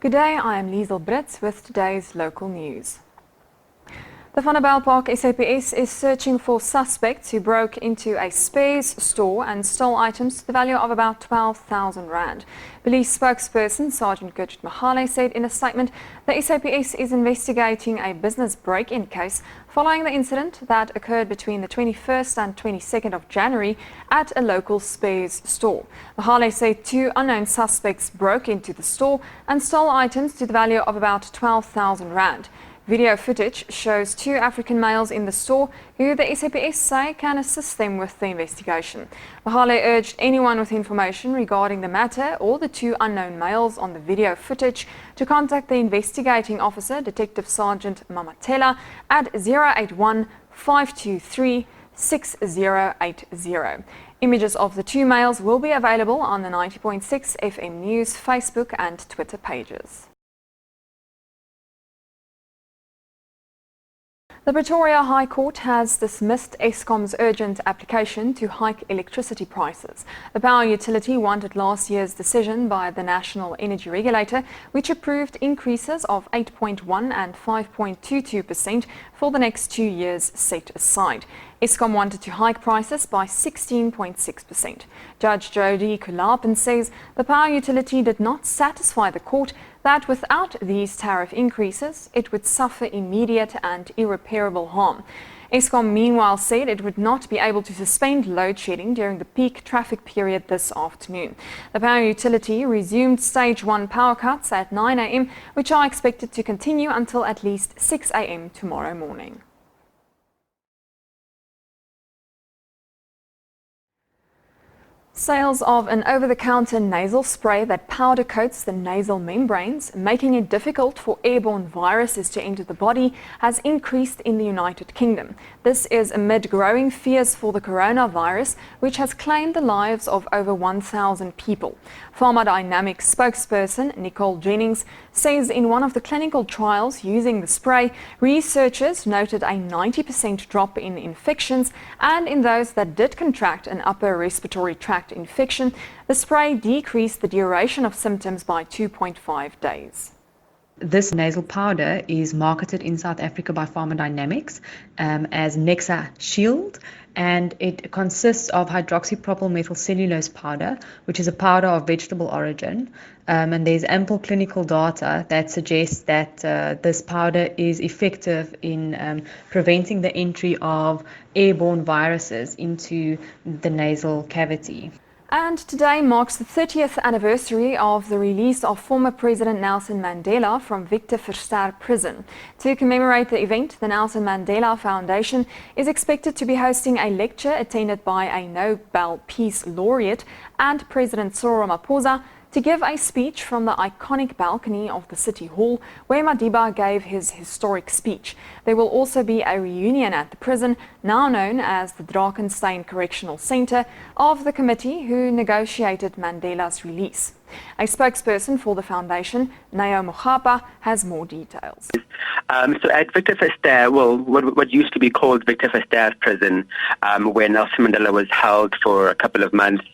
Good day, I am Liesel Brits with today's local news. The Vanderbijlpark SAPS is searching for suspects who broke into a spares store and stole items to the value of about 12,000 rand. Police spokesperson Sergeant Gertrude Mahale said in a statement the SAPS is investigating a business break-in case following the incident that occurred between the 21st and 22nd of January at a local spares store. Mahale said two unknown suspects broke into the store and stole items to the value of about 12,000 rand. Video footage shows two African males in the store who the SAPS say can assist them with the investigation. Mahale urged anyone with information regarding the matter or the two unknown males on the video footage to contact the investigating officer, Detective Sergeant Mamatela, at 081 523 6080. Images of the two males will be available on the 90.6 FM News Facebook and Twitter pages. The Pretoria High Court has dismissed Eskom's urgent application to hike electricity prices. The power utility wanted last year's decision by the National Energy Regulator, which approved increases of 8.1% and 5.22% for the next 2 years set aside. Eskom wanted to hike prices by 16.6%. Judge Jody Kulapen says the power utility did not satisfy the court that without these tariff increases, it would suffer immediate and irreparable harm. Eskom meanwhile said it would not be able to suspend load shedding during the peak traffic period this afternoon. The power utility resumed stage 1 power cuts at 9 a.m, which are expected to continue until at least 6 a.m. tomorrow morning. Sales of an over-the-counter nasal spray that powder coats the nasal membranes, making it difficult for airborne viruses to enter the body, has increased in the United Kingdom. This is amid growing fears for the coronavirus, which has claimed the lives of over 1,000 people. Pharmadynamics spokesperson Nicole Jennings says in one of the clinical trials using the spray, researchers noted a 90% drop in infections, and in those that did contract an upper respiratory tract infection, the spray decreased the duration of symptoms by 2.5 days. This nasal powder is marketed in South Africa by Pharmadynamics as Nexa Shield, and it consists of hydroxypropylmethylcellulose powder, which is a powder of vegetable origin. And there's ample clinical data that suggests that this powder is effective in preventing the entry of airborne viruses into the nasal cavity. And today marks the 30th anniversary of the release of former President Nelson Mandela from Victor Verster prison. To commemorate the event, the Nelson Mandela Foundation is expected to be hosting a lecture attended by a Nobel Peace Laureate and President Cyril Ramaphosa to give a speech from the iconic balcony of the City Hall, where Madiba gave his historic speech. There will also be a reunion at the prison, now known as the Drakensberg Correctional Centre, of the committee who negotiated Mandela's release. A spokesperson for the foundation, Nao Mogapa, has more details. So at Victor Verster, what used to be called Victor Verster prison, where Nelson Mandela was held for a couple of months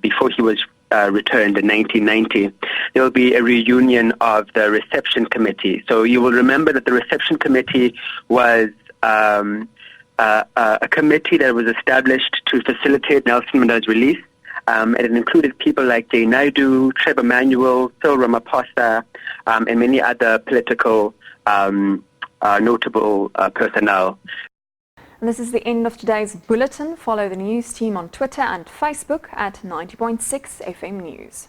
before he was returned in 1990, there will be a reunion of the reception committee. So you will remember that the reception committee was a committee that was established to facilitate Nelson Mandela's release. And it included people like Jay Naidu, Trevor Manuel, Cyril Ramaphosa, and many other political notable personnel. And this is the end of today's bulletin. Follow the news team on Twitter and Facebook at 90.6 FM News.